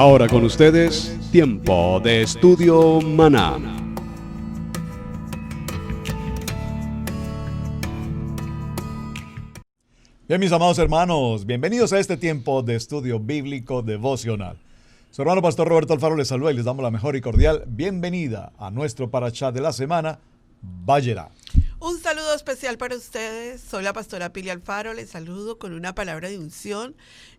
Ahora con ustedes, Tiempo de Estudio Maná. Bien, mis amados hermanos, bienvenidos a este tiempo de estudio bíblico devocional. Su hermano pastor Roberto Alfaro les saluda y les damos la mejor y cordial bienvenida a nuestro parashá de la semana, Vayera. Un saludo especial para ustedes. Soy la pastora Pili Alfaro. Les saludo con una palabra de unción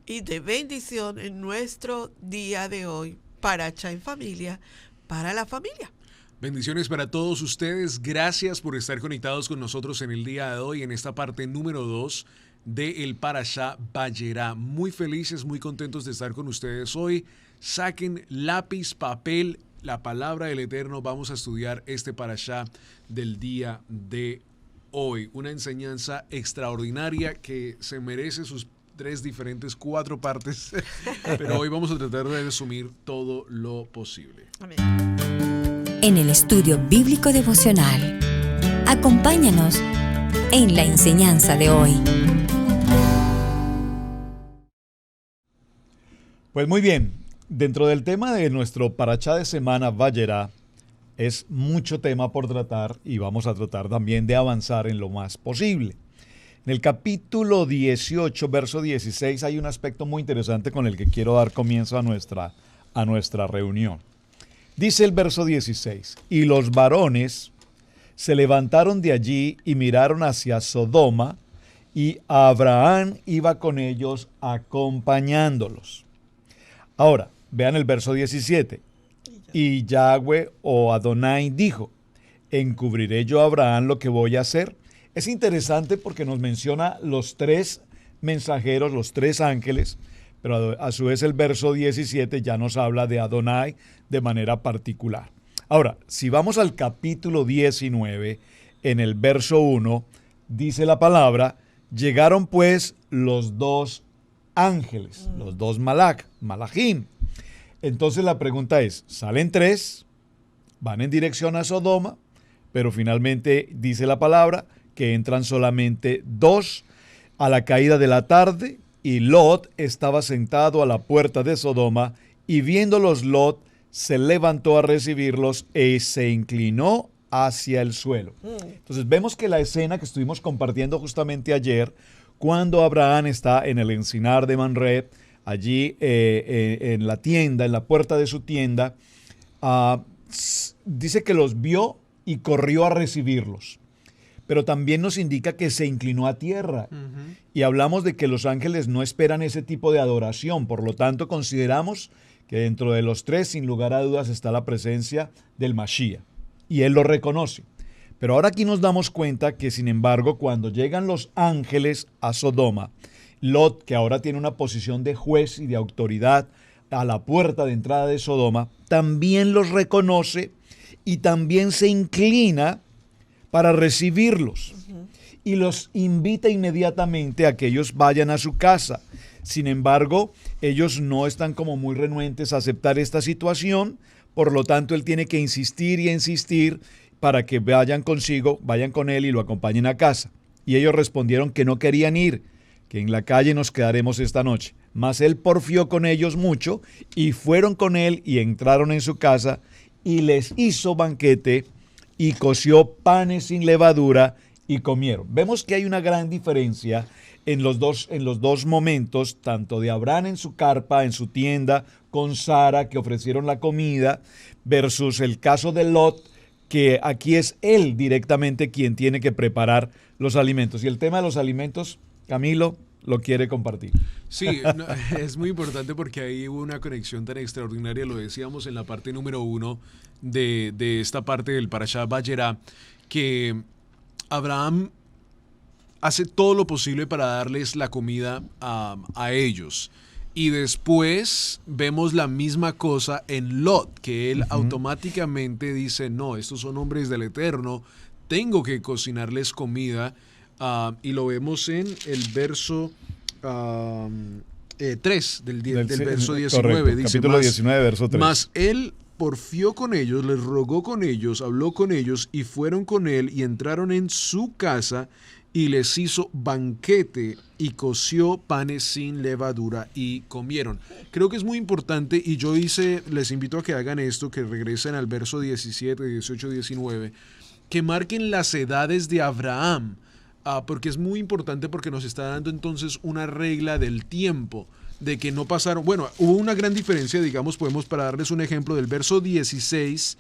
y de bendición en nuestro día de hoy. Parashá en familia, para la familia. Bendiciones para todos ustedes. Gracias por estar conectados con nosotros en el día de hoy, en esta parte número 2 de el Parashá Vayera. Muy felices, muy contentos de estar con ustedes hoy. Saquen lápiz, papel, la palabra del Eterno. Vamos a estudiar este Parashá del día de hoy. Una enseñanza extraordinaria que se merece sus 4 partes. Pero hoy vamos a tratar de resumir todo lo posible. Amén. En el estudio bíblico devocional, acompáñanos en la enseñanza de hoy. Pues muy bien, dentro del tema de nuestro parashá de semana, Vayera, es mucho tema por tratar y vamos a tratar también de avanzar en lo más posible. En el capítulo 18, verso 16, hay un aspecto muy interesante con el que quiero dar comienzo a nuestra reunión. Dice el verso 16, y los varones se levantaron de allí y miraron hacia Sodoma, y Abraham iba con ellos acompañándolos. Ahora, vean el verso 17. Y Yahweh o Adonai dijo, ¿encubriré yo a Abraham lo que voy a hacer? Es interesante porque nos menciona los 3 mensajeros, los 3 ángeles, pero a su vez el verso 17 ya nos habla de Adonai de manera particular. Ahora, si vamos al capítulo 19, en el verso 1, dice la palabra, llegaron pues los 2 ángeles, los 2 malajim. Entonces la pregunta es, salen 3, van en dirección a Sodoma, pero finalmente dice la palabra que entran solamente 2 a la caída de la tarde, y Lot estaba sentado a la puerta de Sodoma, y viéndolos Lot se levantó a recibirlos y se inclinó hacia el suelo. Entonces vemos que la escena que estuvimos compartiendo justamente ayer, cuando Abraham está en el encinar de Manré, allí en la tienda, en la puerta de su tienda, dice que los vio y corrió a recibirlos. Pero también nos indica que se inclinó a tierra. Y hablamos de que los ángeles no esperan ese tipo de adoración. Por lo tanto, consideramos que dentro de los 3, sin lugar a dudas, está la presencia del Mashiach. Y él lo reconoce. Pero ahora aquí nos damos cuenta que, sin embargo, cuando llegan los ángeles a Sodoma, Lot, que ahora tiene una posición de juez y de autoridad a la puerta de entrada de Sodoma, también los reconoce y también se inclina para recibirlos. Y los invita inmediatamente a que ellos vayan a su casa. Sin embargo, ellos no están como muy renuentes a aceptar esta situación, por lo tanto, él tiene que insistir y insistir para que vayan consigo, vayan con él y lo acompañen a casa. Y ellos respondieron que no querían ir, que en la calle nos quedaremos esta noche. Mas él porfió con ellos mucho y fueron con él y entraron en su casa y les hizo banquete y coció panes sin levadura y comieron. Vemos que hay una gran diferencia en los dos momentos, tanto de Abraham en su carpa, en su tienda, con Sara, que ofrecieron la comida, versus el caso de Lot, que aquí es él directamente quien tiene que preparar los alimentos. Y el tema de los alimentos, Camilo lo quiere compartir. Sí, no, es muy importante porque ahí hubo una conexión tan extraordinaria, lo decíamos en la parte número 1 de esta parte del Parashá Vayera, que Abraham hace todo lo posible para darles la comida a ellos. Y después vemos la misma cosa en Lot, que él automáticamente dice, no, estos son hombres del Eterno, tengo que cocinarles comida. Y lo vemos en el verso 3 del verso 19. Correcto, dice, capítulo 19, verso 3. Mas él porfió con ellos, les rogó con ellos, habló con ellos, y fueron con él y entraron en su casa y les hizo banquete y coció panes sin levadura y comieron. Creo que es muy importante y les invito a que hagan esto, que regresen al verso 17, 18, 19, que marquen las edades de Abraham, porque es muy importante porque nos está dando entonces una regla del tiempo, de que no pasaron, bueno, hubo una gran diferencia, digamos, para darles un ejemplo, del verso 16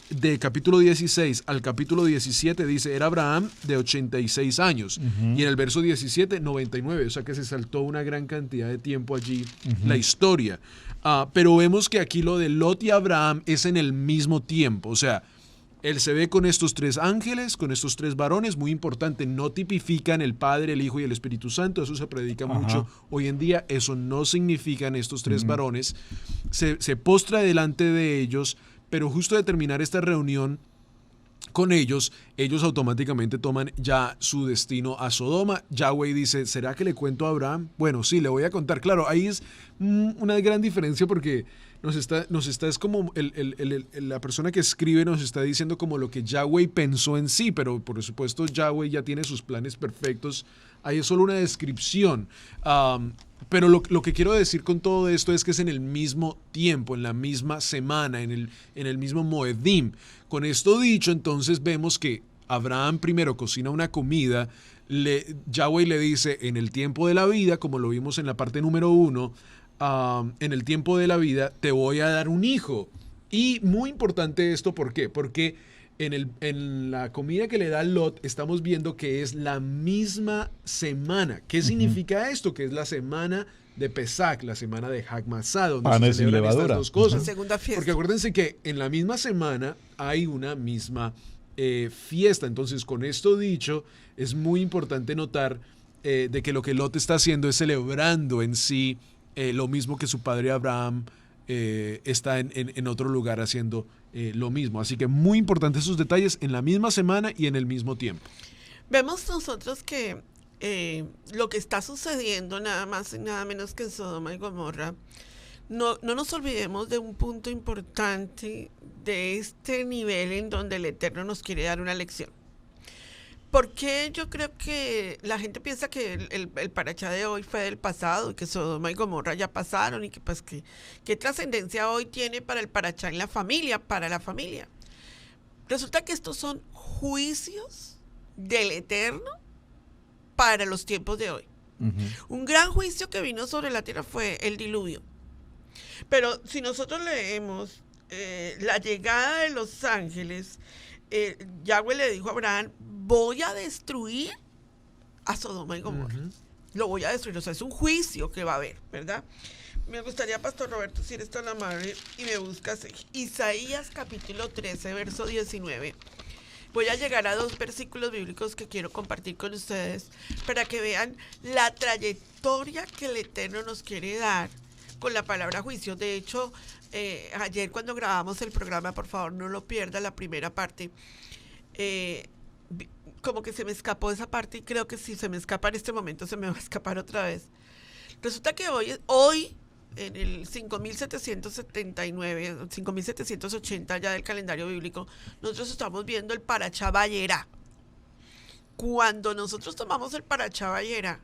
de capítulo 16 al capítulo 17 dice, era Abraham de 86 años, y en el verso 17, 99, o sea que se saltó una gran cantidad de tiempo allí la historia. Pero vemos que aquí lo de Lot y Abraham es en el mismo tiempo, o sea, él se ve con estos 3 ángeles, con estos 3 varones, muy importante, no tipifican el Padre, el Hijo y el Espíritu Santo, eso se predica mucho hoy en día, eso no significan estos 3 varones, se postra delante de ellos, pero justo de terminar esta reunión con ellos automáticamente toman ya su destino a Sodoma. Yahweh dice, ¿será que le cuento a Abraham? Bueno, sí, le voy a contar. Claro, ahí es una gran diferencia porque es como la persona que escribe nos está diciendo como lo que Yahweh pensó en sí, pero por supuesto Yahweh ya tiene sus planes perfectos. Ahí es solo una descripción. Pero lo que quiero decir con todo esto es que es en el mismo tiempo, en la misma semana, en el mismo Moedim. Con esto dicho, entonces vemos que Abraham primero cocina una comida, Yahweh le dice, en el tiempo de la vida, como lo vimos en la parte número 1, en el tiempo de la vida te voy a dar un hijo. Y muy importante esto, ¿por qué? Porque en la comida que le da Lot estamos viendo que es la misma semana. ¿Qué significa esto? Que es la semana de Pesach, la semana de Hag Matzah, donde panes se sin celebran levadura. estas dos cosas. La segunda fiesta. Porque acuérdense que en la misma semana hay una misma fiesta. Entonces, con esto dicho, es muy importante notar de que lo que Lot está haciendo es celebrando en sí lo mismo que su padre Abraham está en otro lugar haciendo lo mismo. Así que muy importantes esos detalles en la misma semana y en el mismo tiempo. Vemos nosotros que lo que está sucediendo nada más y nada menos que en Sodoma y Gomorra, no nos olvidemos de un punto importante de este nivel en donde el Eterno nos quiere dar una lección. Porque yo creo que la gente piensa que el parachá de hoy fue del pasado y que Sodoma y Gomorra ya pasaron y que pues qué trascendencia hoy tiene para el parachá en la familia, para la familia. Resulta que estos son juicios del Eterno para los tiempos de hoy. Un gran juicio que vino sobre la tierra fue el diluvio. Pero si nosotros leemos la llegada de los ángeles, Yahweh le dijo a Abraham, voy a destruir a Sodoma y Gomorra. Lo voy a destruir, o sea, es un juicio que va a haber, ¿verdad? Me gustaría, Pastor Roberto, si eres tan amable y me buscas Isaías capítulo 13, verso 19. Voy a llegar a 2 versículos bíblicos que quiero compartir con ustedes para que vean la trayectoria que el Eterno nos quiere dar con la palabra juicio. De hecho, ayer cuando grabamos el programa, por favor no lo pierda, la primera parte, como que se me escapó esa parte y creo que si se me escapa en este momento se me va a escapar otra vez. Resulta que hoy en el 5779, 5780 ya del calendario bíblico, nosotros estamos viendo el Parashá Vayera. Cuando nosotros tomamos el Parashá Vayera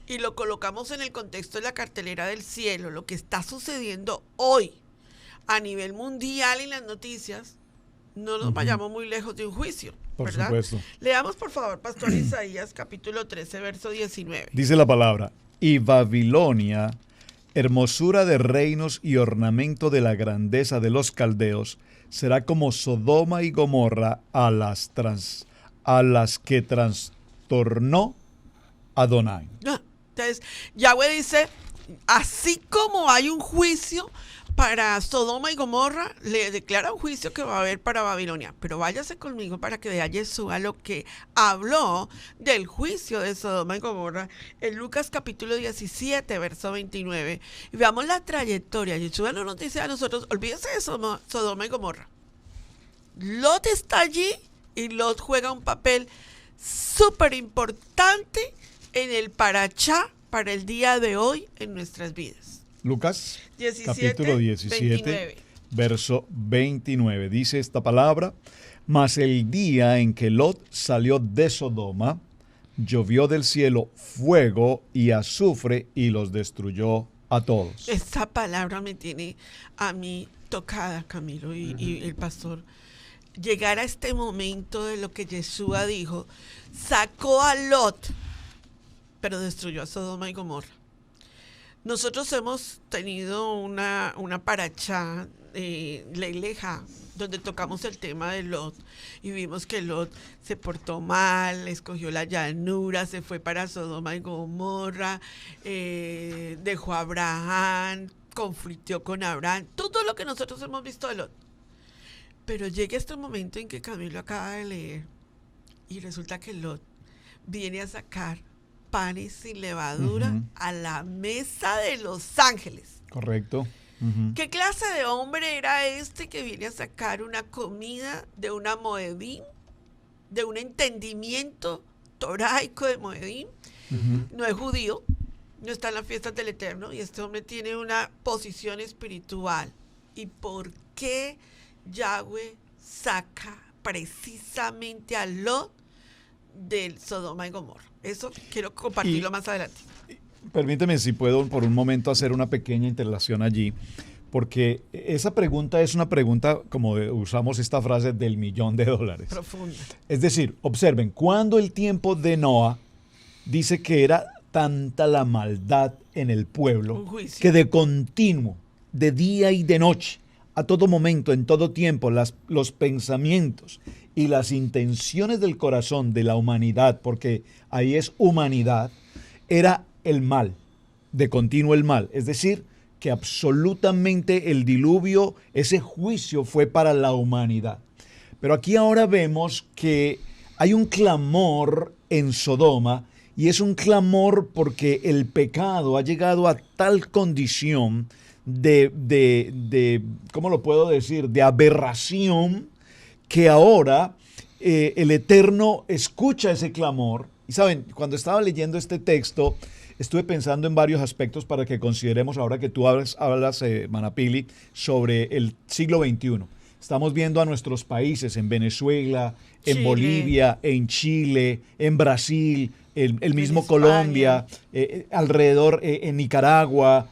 y lo colocamos en el contexto de la cartelera del cielo, lo que está sucediendo hoy a nivel mundial en las noticias, no nos vayamos muy lejos de un juicio, ¿verdad? Por supuesto. Leamos, por favor, Pastor Isaías, capítulo 13, verso 19. Dice la palabra, y Babilonia, hermosura de reinos y ornamento de la grandeza de los caldeos, será como Sodoma y Gomorra a las que trastornó Adonai. Entonces, Yahweh dice, así como hay un juicio para Sodoma y Gomorra, le declara un juicio que va a haber para Babilonia. Pero váyase conmigo para que vea Yeshua lo que habló del juicio de Sodoma y Gomorra en Lucas capítulo 17, verso 29. Y veamos la trayectoria. Yeshua no nos dice a nosotros, olvídese de Sodoma y Gomorra. Lot está allí y Lot juega un papel súper importante en el parachá para el día de hoy en nuestras vidas. Lucas, 17, capítulo 17, 29. verso 29. Dice esta palabra, mas el día en que Lot salió de Sodoma, llovió del cielo fuego y azufre y los destruyó a todos. Esta palabra me tiene a mí tocada, Camilo y el pastor. Llegar a este momento de lo que Yeshua dijo, sacó a Lot, pero destruyó a Sodoma y Gomorra. Nosotros hemos tenido una parachá, Leileja, donde tocamos el tema de Lot y vimos que Lot se portó mal, escogió la llanura, se fue para Sodoma y Gomorra, dejó a Abraham, conflictió con Abraham, todo lo que nosotros hemos visto de Lot. Pero llega este momento en que Camilo acaba de leer y resulta que Lot viene a sacar panes sin levadura a la mesa de los ángeles. Correcto. ¿Qué clase de hombre era este que viene a sacar una comida de una Moedín, de un entendimiento toraico de Moedín? No es judío, no está en las fiestas del Eterno y este hombre tiene una posición espiritual. ¿Y por qué Yahweh saca precisamente a Lot del Sodoma y Gomorra? Eso quiero compartirlo más adelante. Permíteme, si puedo, por un momento hacer una pequeña interrelación allí, porque esa pregunta es una pregunta, como usamos esta frase, del $1.000.000. Profunda. Es decir, observen, cuando el tiempo de Noa dice que era tanta la maldad en el pueblo, que de continuo, de día y de noche, a todo momento, en todo tiempo, los pensamientos y las intenciones del corazón de la humanidad, porque ahí es humanidad, era el mal, de continuo el mal. Es decir, que absolutamente el diluvio, ese juicio fue para la humanidad. Pero aquí ahora vemos que hay un clamor en Sodoma, y es un clamor porque el pecado ha llegado a tal condición ¿cómo lo puedo decir?, de aberración, que ahora el Eterno escucha ese clamor. Y saben, cuando estaba leyendo este texto, estuve pensando en varios aspectos para que consideremos, ahora que tú hablas Manapili, sobre el siglo XXI. Estamos viendo a nuestros países en Venezuela, en Chile, Bolivia, en Chile, en Brasil, el mismo España, Colombia, alrededor en Nicaragua,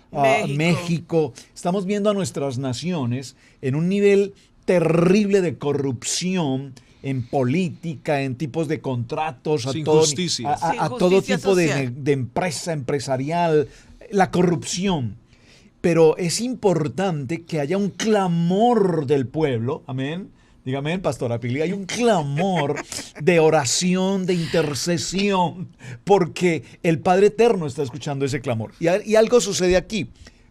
México. Estamos viendo a nuestras naciones en un nivel terrible de corrupción, en política, en tipos de contratos, a todo tipo de empresa empresarial, la corrupción. Pero es importante que haya un clamor del pueblo, amén. Dígame, Pastora Pili, hay un clamor de oración, de intercesión, porque el Padre Eterno está escuchando ese clamor. Y algo sucede aquí.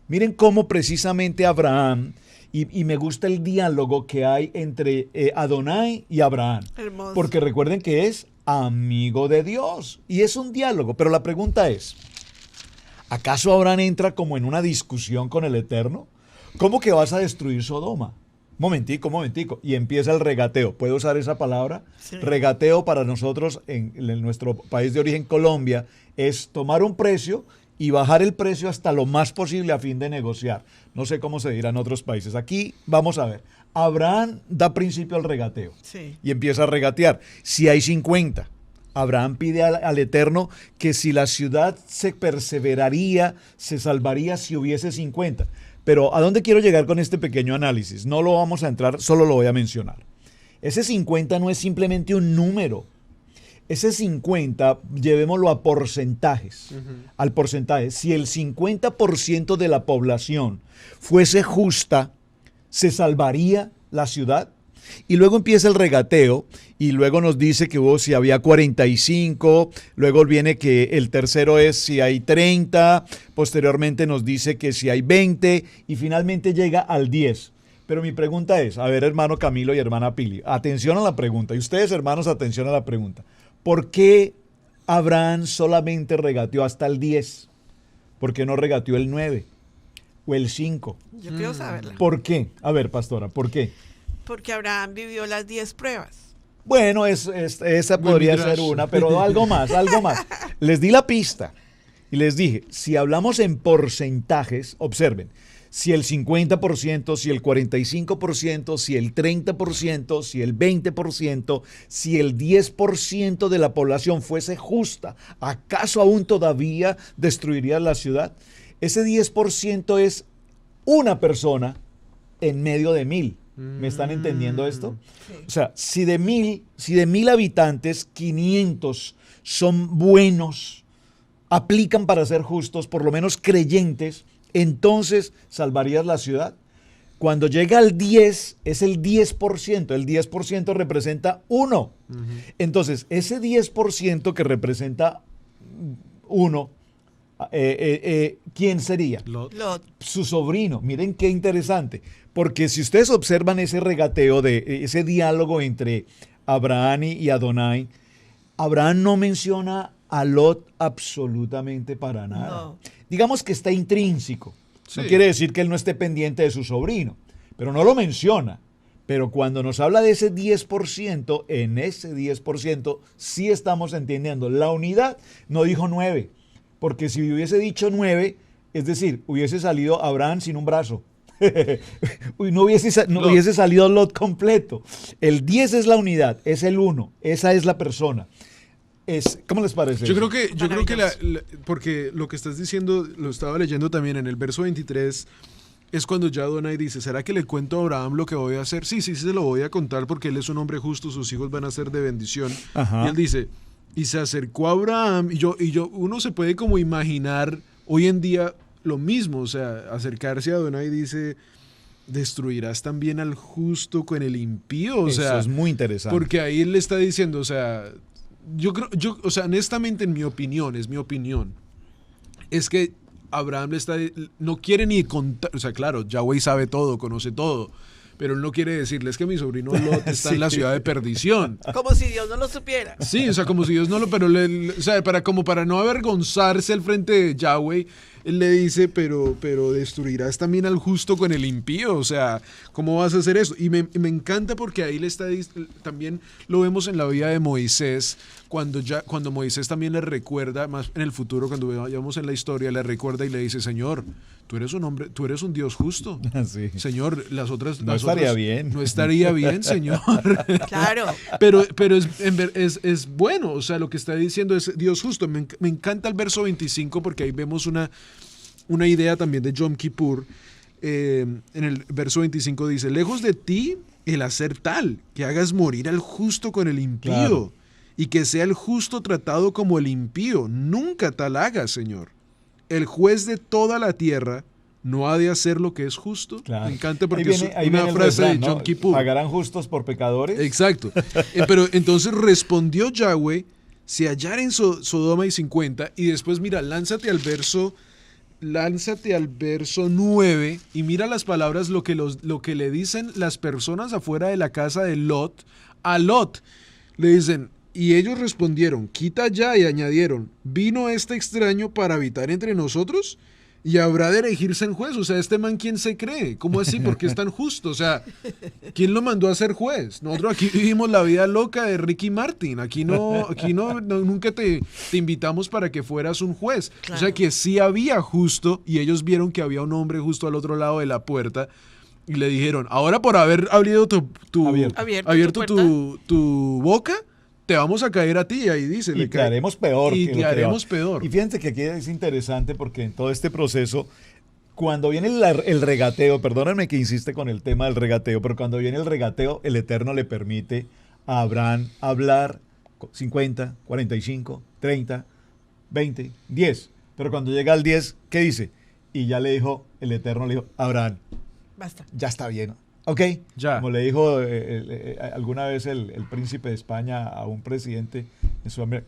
Miren cómo precisamente Abraham, y me gusta el diálogo que hay entre Adonai y Abraham. Hermoso. Porque recuerden que es amigo de Dios. Y es un diálogo. Pero la pregunta es, ¿acaso Abraham entra como en una discusión con el Eterno? ¿Cómo que vas a destruir Sodoma? Momentico. Y empieza el regateo. ¿Puedo usar esa palabra? Sí. Regateo para nosotros en nuestro país de origen, Colombia, es tomar un precio y bajar el precio hasta lo más posible a fin de negociar. No sé cómo se dirá en otros países. Aquí vamos a ver. Abraham da principio al regateo. Sí. Y empieza a regatear. Si hay 50, Abraham pide al Eterno que si la ciudad se perseveraría, se salvaría si hubiese 50. Pero ¿a dónde quiero llegar con este pequeño análisis? No lo vamos a entrar, solo lo voy a mencionar. Ese 50 no es simplemente un número. Ese 50, llevémoslo a porcentajes, al porcentaje. Si el 50% de la población fuese justa, ¿se salvaría la ciudad? Y luego empieza el regateo y luego nos dice que si había 45, luego viene que el tercero es si hay 30, posteriormente nos dice que si hay 20 y finalmente llega al 10. Pero mi pregunta es, a ver, hermano Camilo y hermana Pili, atención a la pregunta, y ustedes, hermanos, atención a la pregunta. ¿Por qué Abraham solamente regateó hasta el 10? ¿Por qué no regateó el 9 o el 5? Yo quiero saberla. ¿Por qué? A ver, pastora, ¿por qué? Porque Abraham vivió las 10 pruebas. Bueno, esa podría ser una, pero algo más. Les di la pista y les dije, si hablamos en porcentajes, observen, si el 50%, si el 45%, si el 30%, si el 20%, si el 10% de la población fuese justa, ¿acaso aún todavía destruiría la ciudad? Ese 10% es una persona en medio de 1000. ¿Me están entendiendo esto? Sí. O sea, si de 1000 habitantes, 500 son buenos, aplican para ser justos, por lo menos creyentes, entonces salvarías la ciudad. Cuando llega al 10, es el 10%. El 10% representa 1. Entonces, ese 10% que representa 1, ¿quién sería? Lot. Lot. Su sobrino. Miren qué interesante. Porque si ustedes observan ese regateo, ese diálogo entre Abraham y Adonai, Abraham no menciona a Lot absolutamente para nada. No. Digamos que está intrínseco. No Sí. quiere decir que él no esté pendiente de su sobrino, pero no lo menciona. Pero cuando nos habla de ese 10%, en ese 10% sí estamos entendiendo. La unidad no dijo 9, porque si hubiese dicho 9, es decir, hubiese salido Abraham sin un brazo. no hubiese salido Lot completo. El 10 es la unidad, es el 1, esa es la persona. ¿Cómo les parece? Yo eso? creo que porque lo que estás diciendo, lo estaba leyendo también en el verso 23, es cuando ya Adonai dice, ¿será que le cuento a Abraham lo que voy a hacer? Sí, se lo voy a contar porque él es un hombre justo, sus hijos van a ser de bendición. Ajá. Y él dice, y se acercó a Abraham, uno se puede como imaginar hoy en día lo mismo, o sea, acercarse a Adonai y dice, ¿destruirás también al justo con el impío? O Eso sea, es muy interesante. porque ahí él le está diciendo, o sea, o sea, honestamente es mi opinión, es que Abraham no quiere ni contar, o sea, claro, Yahweh sabe todo, conoce todo, pero él no quiere decirles que mi sobrino Lot está Sí. en la ciudad de perdición. Como si Dios no lo supiera. Sí, o sea, como si Dios no lo, pero o sea, para no avergonzarse al frente de Yahweh, él le dice, pero destruirás también al justo con el impío, o sea, ¿cómo vas a hacer eso? Y me encanta porque ahí también lo vemos en la vida de Moisés, cuando Moisés también le recuerda, más en el futuro, cuando vayamos en la historia, le recuerda y le dice, Señor, tú eres un hombre, tú eres un Dios justo. Sí. Señor, No estaría bien. No estaría bien, Señor. Claro. Pero es bueno, o sea, lo que está diciendo es Dios justo. Me encanta el verso 25 porque ahí vemos una idea también de Yom Kippur. En el verso 25 dice, lejos de ti el hacer tal, que hagas morir al justo con el impío, Claro. y que sea el justo tratado como el impío. Nunca tal hagas, Señor. El juez de toda la tierra no ha de hacer lo que es justo. Claro. Me encanta porque ahí es una viene el frase refrán, de ¿no? Yom Kippur. ¿Pagarán justos por pecadores? Exacto. Pero entonces respondió Yahweh, si hallaren Sodoma y 50, y después mira, lánzate al verso 9 y mira las palabras, lo que le dicen las personas afuera de la casa de Lot a Lot. Le dicen, y ellos respondieron, quita ya, y añadieron, ¿vino este extraño para habitar entre nosotros? Y habrá de elegirse en juez. O sea, ¿este man quién se cree? ¿Cómo así? ¿Por qué es tan justo? O sea, ¿quién lo mandó a ser juez? Nosotros aquí vivimos la vida loca de Ricky Martin. Aquí nunca te invitamos para que fueras un juez. Claro. O sea, que sí había justo, y ellos vieron que había un hombre justo al otro lado de la puerta, y le dijeron, ahora por haber abierto Abierto tu boca, te vamos a caer a ti. Y ahí dice, Y te haremos peor. Y que te lo que haremos va. peor. Y fíjense que aquí es interesante porque en todo este proceso, cuando viene el regateo, perdónenme que insiste con el tema del regateo, pero cuando viene el regateo, el Eterno le permite a Abraham hablar 50, 45, 30, 20, 10. Pero cuando llega al 10, ¿qué dice? Y ya el Eterno le dijo, Abraham, Basta. ya está bien. ¿Ok? Ya. Como le dijo alguna vez el príncipe de España a un presidente en Sudamérica,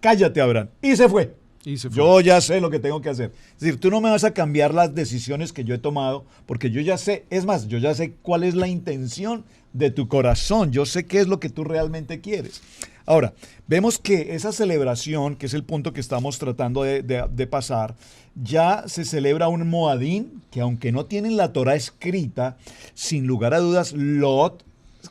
cállate, Abraham. Y se fue. Y se fue. Yo ya sé lo que tengo que hacer. Es decir, tú no me vas a cambiar las decisiones que yo he tomado, porque yo ya sé, es más, yo ya sé cuál es la intención de tu corazón. Yo sé qué es lo que tú realmente quieres. Ahora, vemos que esa celebración, que es el punto que estamos tratando de pasar, ya se celebra un Moadín, que aunque no tienen la Torah escrita, sin lugar a dudas, Lot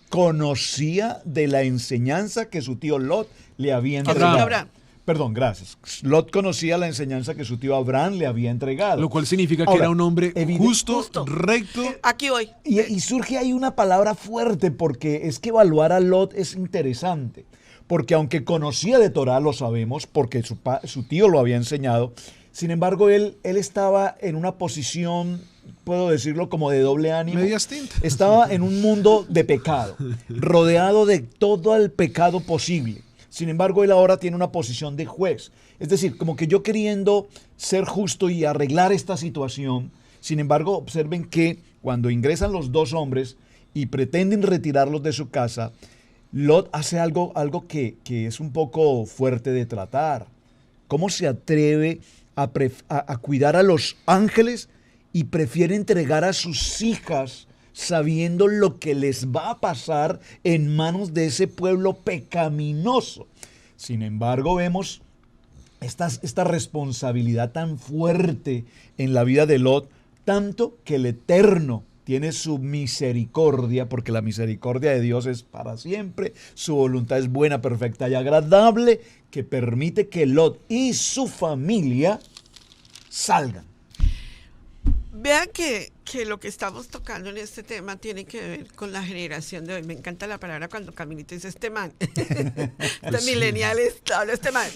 conocía de la enseñanza que su tío Lot le había entregado. Abraham. Perdón, gracias. Lot conocía la enseñanza que su tío Abraham le había entregado. Lo cual significa que Ahora, era un hombre justo, Justo. recto. Aquí voy. Y surge ahí una palabra fuerte, porque es que evaluar a Lot es interesante. Porque aunque conocía de Torah, lo sabemos, porque su tío lo había enseñado, sin embargo, él estaba en una posición, puedo decirlo, como de doble ánimo. Medias tintas. Estaba en un mundo de pecado, rodeado de todo el pecado posible. Sin embargo, él ahora tiene una posición de juez. Es decir, como que yo queriendo ser justo y arreglar esta situación. Sin embargo, observen que cuando ingresan los dos hombres y pretenden retirarlos de su casa, Lot hace algo que es un poco fuerte de tratar. ¿Cómo se atreve a cuidar a los ángeles y prefiere entregar a sus hijas sabiendo lo que les va a pasar en manos de ese pueblo pecaminoso? Sin embargo, vemos esta responsabilidad tan fuerte en la vida de Lot, tanto que el Eterno tiene su misericordia, porque la misericordia de Dios es para siempre, su voluntad es buena, perfecta y agradable, que permite que Lot y su familia salgan. Vean que lo que estamos tocando en este tema tiene que ver con la generación de hoy. Me encanta la palabra cuando Camilito dice este man. Este millennial habla este man.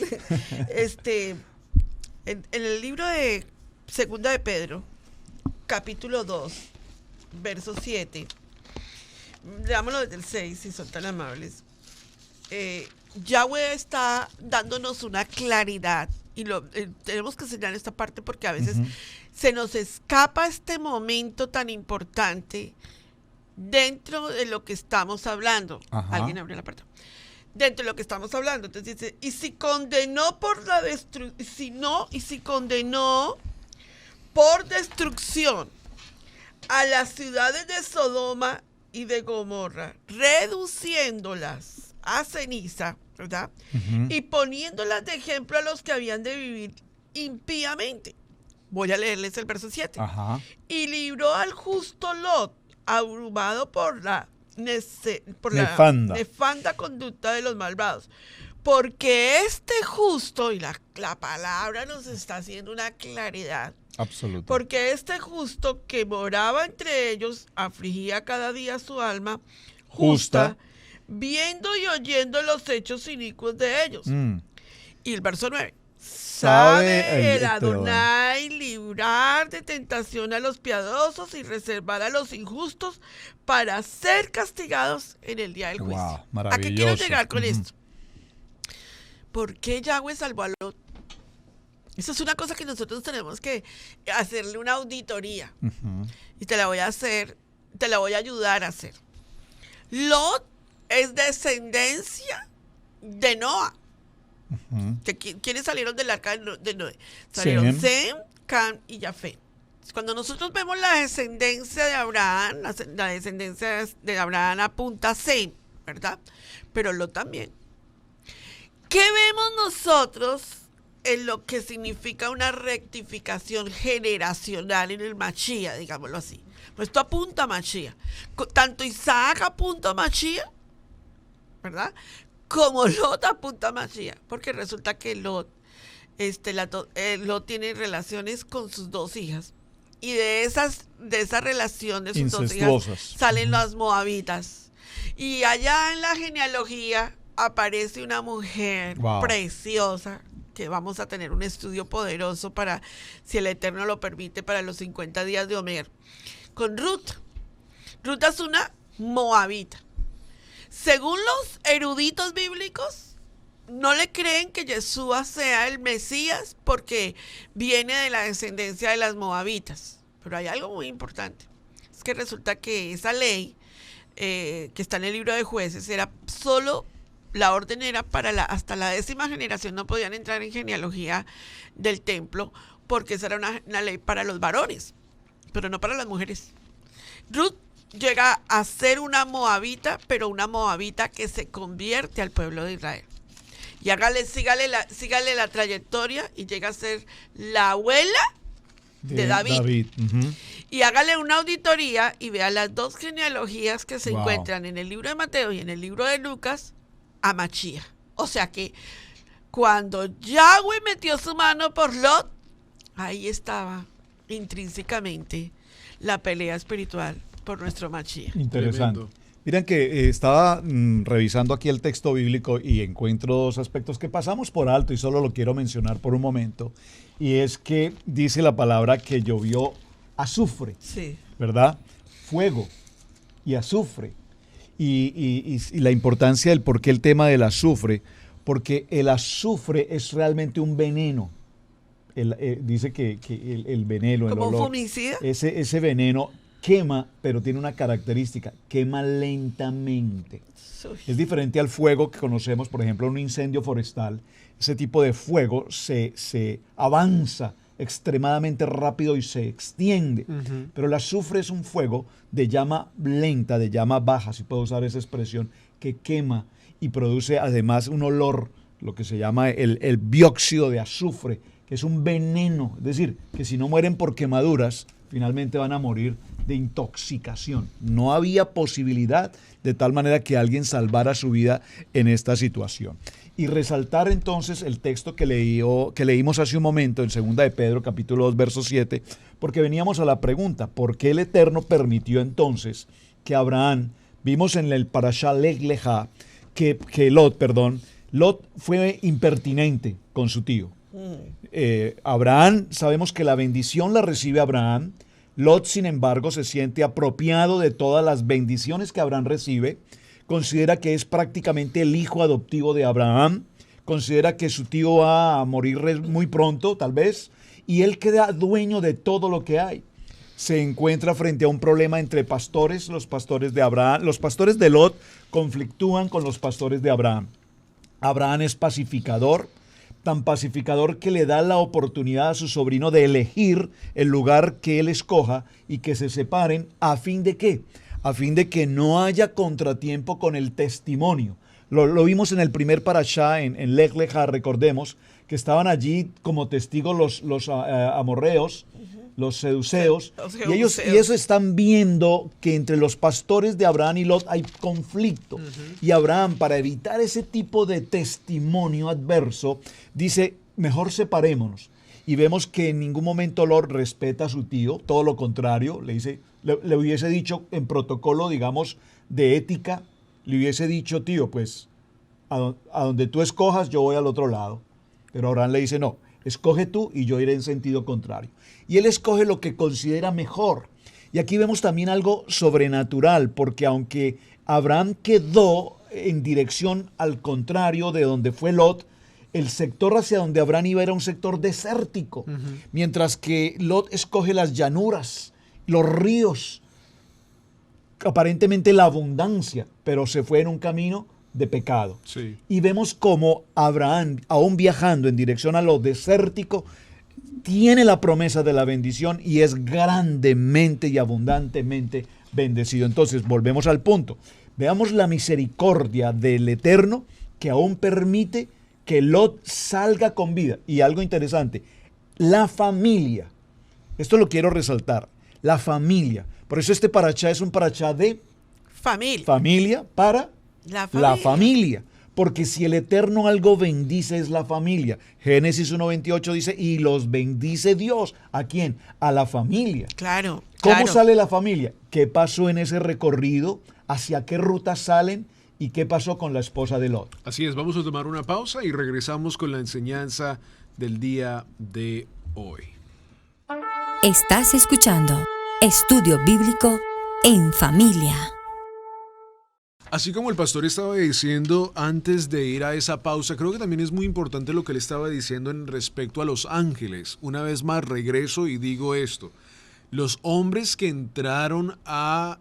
En el libro de Segunda de Pedro, capítulo 2, verso 7, leámoslo desde el 6, si son tan amables. Yahweh está dándonos una claridad y tenemos que enseñar esta parte porque a veces se nos escapa este momento tan importante dentro de lo que estamos hablando. Ajá. Alguien abrió la puerta. Dentro de lo que estamos hablando. Entonces dice, y si condenó por la si condenó por destrucción a las ciudades de Sodoma y de Gomorra, reduciéndolas a ceniza, ¿verdad? Y poniéndolas de ejemplo a los que habían de vivir impíamente. Voy a leerles el verso 7. Ajá. Y libró al justo Lot, abrumado por la nefanda conducta de los malvados. Porque este justo, y la palabra nos está haciendo una claridad, Absoluto. porque este justo que moraba entre ellos afligía cada día su alma justa, viendo y oyendo los hechos inicuos de ellos. Y el verso 9. Sabe el Adonai librar de tentación a los piadosos y reservar a los injustos para ser castigados en el día del juicio. Wow, ¿A maravilloso. qué quiero llegar con esto? ¿Por qué Yahweh salvó a Lot? Esa es una cosa que nosotros tenemos que hacerle una auditoría. Y te la voy a ayudar a hacer. Lot es descendencia de Noah. ¿Quiénes salieron del arca de Noé? Salieron Sem, Cam y Jafet. Cuando nosotros vemos la descendencia de Abraham, la descendencia de Abraham apunta a Sem, ¿verdad? Pero Lot también. ¿Qué vemos nosotros en lo que significa una rectificación generacional en el Mashiach, digámoslo así? Pues esto apunta a Mashiach. Tanto Isaac apunta a Mashiach, ¿verdad? Como Lot apunta a Mashiach, porque resulta que Lot tiene relaciones con sus dos hijas. Y de esa relación de sus dos hijas salen las moabitas. Y allá en la genealogía aparece una mujer preciosa, que vamos a tener un estudio poderoso para, si el Eterno lo permite, para los 50 días de Homer, con Ruth. Ruth es una moabita. Según los eruditos bíblicos, no le creen que Yeshua sea el Mesías porque viene de la descendencia de las moabitas. Pero hay algo muy importante. Es que resulta que esa ley que está en el libro de Jueces era solo, la orden era para hasta la 10ª generación, no podían entrar en genealogía del templo porque esa era una ley para los varones, pero no para las mujeres. Ruth llega a ser una moabita, pero una moabita que se convierte al pueblo de Israel. Y sígale la trayectoria y llega a ser la abuela de David. Y hágale una auditoría y vea las dos genealogías que se encuentran en el libro de Mateo y en el libro de Lucas a Mashiach. O sea que cuando Yahweh metió su mano por Lot, ahí estaba intrínsecamente la pelea espiritual por nuestro Mashiach. Interesante. Tremendo. Miren que estaba revisando aquí el texto bíblico y encuentro dos aspectos que pasamos por alto y solo lo quiero mencionar por un momento. Y es que dice la palabra que llovió azufre, Sí. ¿verdad? Fuego y azufre. Y la importancia del por qué el tema del azufre, porque el azufre es realmente un veneno. Dice que el veneno, el ¿Como un olor, fumicida? ese veneno quema, pero tiene una característica, quema lentamente. Uy. Es diferente al fuego que conocemos, por ejemplo, un incendio forestal. Ese tipo de fuego se avanza extremadamente rápido y se extiende. Pero el azufre es un fuego de llama lenta, de llama baja, si puedo usar esa expresión, que quema y produce además un olor, lo que se llama el dióxido de azufre, que es un veneno. Es decir, que si no mueren por quemaduras, finalmente van a morir de intoxicación. No había posibilidad de tal manera que alguien salvara su vida en esta situación. Y resaltar entonces el texto que leímos hace un momento en 2 de Pedro, capítulo 2, verso 7, porque veníamos a la pregunta, ¿por qué el Eterno permitió entonces que Abraham, vimos en el Parashá Lech Lechá, que Lot fue impertinente con su tío? Abraham, sabemos que la bendición la recibe Abraham. Lot, sin embargo, se siente apropiado de todas las bendiciones que Abraham recibe, considera que es prácticamente el hijo adoptivo de Abraham, considera que su tío va a morir muy pronto, tal vez, y él queda dueño de todo lo que hay. Se encuentra frente a un problema entre pastores, los pastores de Abraham, los pastores de Lot conflictúan con los pastores de Abraham. Abraham es pacificador, tan pacificador que le da la oportunidad a su sobrino de elegir el lugar que él escoja y que se separen. ¿A fin de qué? A fin de que no haya contratiempo con el testimonio. Lo vimos en el primer parashá, en Lech Lechá, recordemos, que estaban allí como testigos los amorreos, los seduceos, y ellos están viendo que entre los pastores de Abraham y Lot hay conflicto. Y Abraham, para evitar ese tipo de testimonio adverso, dice, mejor separémonos. Y vemos que en ningún momento Lot respeta a su tío, todo lo contrario, le hubiese dicho en protocolo, digamos, de ética, le hubiese dicho, tío, pues a donde tú escojas yo voy al otro lado. Pero Abraham le dice, no, escoge tú y yo iré en sentido contrario. Y él escoge lo que considera mejor. Y aquí vemos también algo sobrenatural, porque aunque Abraham quedó en dirección al contrario de donde fue Lot, el sector hacia donde Abraham iba era un sector desértico, mientras que Lot escoge las llanuras, los ríos, aparentemente la abundancia, pero se fue en un camino de pecado. Sí. Y vemos como Abraham, aún viajando en dirección a lo desértico, tiene la promesa de la bendición y es grandemente y abundantemente bendecido. Entonces, volvemos al punto. Veamos la misericordia del Eterno que aún permite que Lot salga con vida. Y algo interesante, la familia. Esto lo quiero resaltar. La familia. Por eso este parashá es un parashá de familia para la familia. Porque si el Eterno algo bendice es la familia. Génesis 1:28 dice, y los bendice Dios. ¿A quién? A la familia. Claro. ¿Cómo sale la familia? ¿Qué pasó en ese recorrido? ¿Hacia qué rutas salen? ¿Y qué pasó con la esposa de Lot? Así es, vamos a tomar una pausa y regresamos con la enseñanza del día de hoy. Estás escuchando Estudio Bíblico en Familia. Así como el pastor estaba diciendo antes de ir a esa pausa, creo que también es muy importante lo que él estaba diciendo en respecto a los ángeles. Una vez más regreso y digo esto. Los hombres que entraron a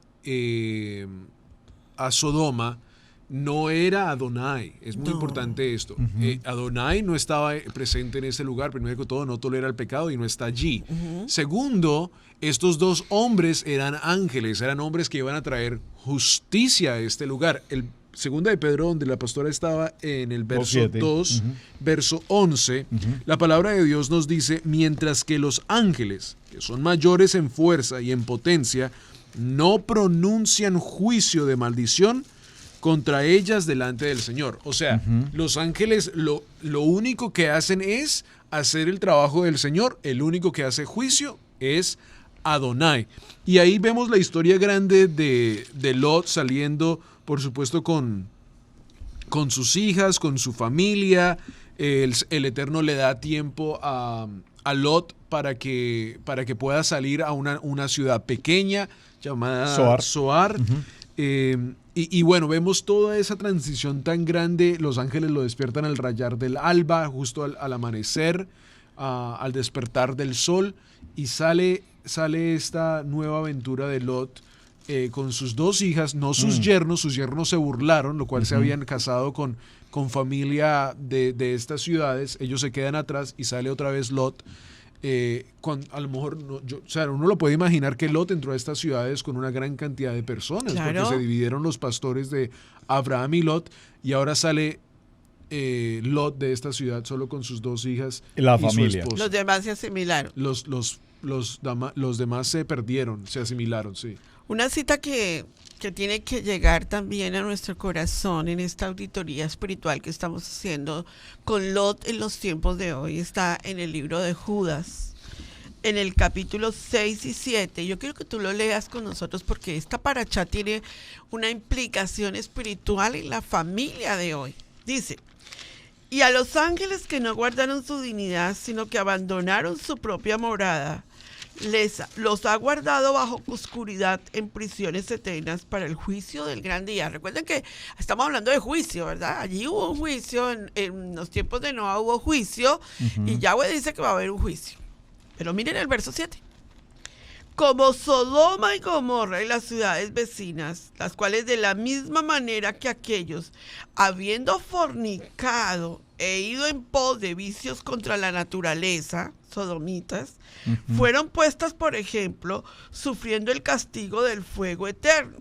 Sodoma no era Adonai. Es muy importante esto. Adonai no estaba presente en ese lugar. Primero que todo, no tolera el pecado y no está allí. Segundo, estos dos hombres eran ángeles, eran hombres que iban a traer justicia a este lugar. El 2 de Pedro, donde la pastora estaba en el verso 2, verso 11, la palabra de Dios nos dice, mientras que los ángeles, que son mayores en fuerza y en potencia, no pronuncian juicio de maldición, contra ellas delante del Señor. O sea, los ángeles lo único que hacen es hacer el trabajo del Señor. El único que hace juicio es Adonai. Y ahí vemos la historia grande de Lot saliendo, por supuesto, con sus hijas, con su familia. El Eterno le da tiempo a Lot para que pueda salir a una ciudad pequeña llamada Zoar. Y bueno, vemos toda esa transición tan grande. Los ángeles lo despiertan al rayar del alba, justo al amanecer, al despertar del sol, y sale esta nueva aventura de Lot con sus dos hijas, no sus yernos. Sus yernos se burlaron, lo cual se habían casado con familia de estas ciudades. Ellos se quedan atrás y sale otra vez Lot. A lo mejor uno lo puede imaginar que Lot entró a estas ciudades con una gran cantidad de personas, claro, porque se dividieron los pastores de Abraham y Lot, y ahora sale Lot de esta ciudad solo con sus dos hijas y familia. su esposa. Los demás se asimilaron. Los demás se perdieron, se asimilaron, sí. Una cita que tiene que llegar también a nuestro corazón en esta auditoría espiritual que estamos haciendo con Lot en los tiempos de hoy está en el libro de Judas, en el capítulo 6 y 7. Yo quiero que tú lo leas con nosotros porque esta parachá tiene una implicación espiritual en la familia de hoy. Dice: y a los ángeles que no guardaron su dignidad, sino que abandonaron su propia morada, los ha guardado bajo oscuridad en prisiones eternas para el juicio del gran día. Recuerden que estamos hablando de juicio, ¿verdad? Allí hubo un juicio, en los tiempos de Noah hubo juicio, y Yahweh dice que va a haber un juicio. Pero miren el verso 7. Como Sodoma y Gomorra y las ciudades vecinas, las cuales de la misma manera que aquellos, habiendo fornicado e ido en pos de vicios contra la naturaleza, sodomitas, fueron puestas, por ejemplo, sufriendo el castigo del fuego eterno.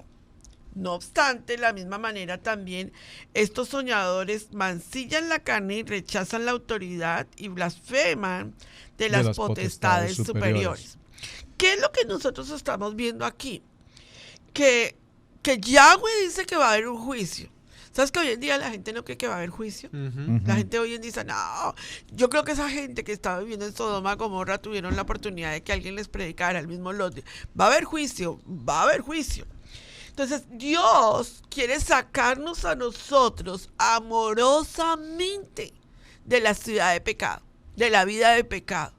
No obstante, de la misma manera también, estos soñadores mancillan la carne y rechazan la autoridad y blasfeman de las potestades superiores. ¿Qué es lo que nosotros estamos viendo aquí? Que Yahweh dice que va a haber un juicio. ¿Sabes que hoy en día la gente no cree que va a haber juicio? La gente hoy en día dice, no, yo creo que esa gente que estaba viviendo en Sodoma y Gomorra tuvieron la oportunidad de que alguien les predicara, el mismo Lot. Va a haber juicio, va a haber juicio. Entonces, Dios quiere sacarnos a nosotros amorosamente de la ciudad de pecado, de la vida de pecado.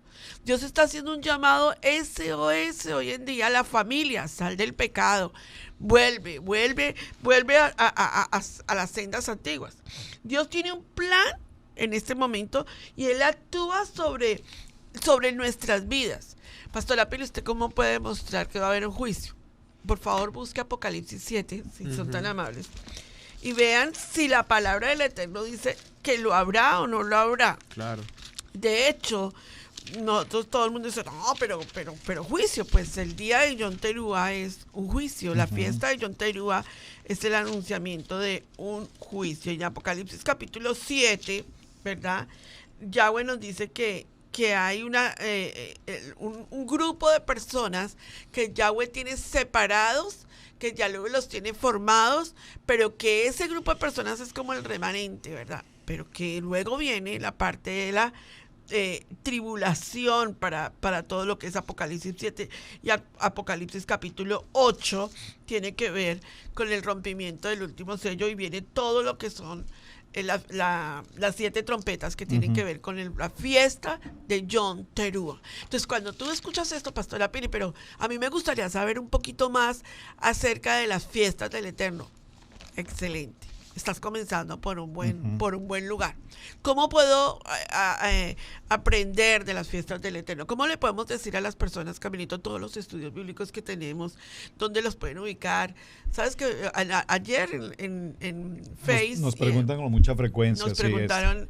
Dios está haciendo un llamado SOS hoy en día a la familia: sal del pecado, vuelve a las sendas antiguas. Dios tiene un plan en este momento y Él actúa sobre nuestras vidas. Pastora Pili, ¿usted cómo puede demostrar que va a haber un juicio? Por favor, busque Apocalipsis 7, si son tan amables, y vean si la palabra del Eterno dice que lo habrá o no lo habrá. Claro. De hecho, nosotros, todo el mundo dice, no, pero juicio. Pues el día de Yom Teruah es un juicio. La fiesta de Yom Teruah es el anunciamiento de un juicio. Y en Apocalipsis capítulo 7, ¿verdad? Yahweh nos dice que hay un grupo de personas que Yahweh tiene separados, que Yahweh los tiene formados, pero que ese grupo de personas es como el remanente, ¿verdad? Pero que luego viene la parte de la tribulación para todo lo que es Apocalipsis 7 y Apocalipsis capítulo 8 tiene que ver con el rompimiento del último sello, y viene todo lo que son las 7 trompetas que tienen que ver con la fiesta de Yom Teruah. Entonces, cuando tú escuchas esto, Pastora Pili, pero a mí me gustaría saber un poquito más acerca de las fiestas del Eterno. Excelente. Estás comenzando por un buen lugar. ¿Cómo puedo aprender de las fiestas del Eterno? ¿Cómo le podemos decir a las personas, Caminito, todos los estudios bíblicos que tenemos, dónde los pueden ubicar? Sabes que ayer en Face nos preguntan con mucha frecuencia. Nos preguntaron,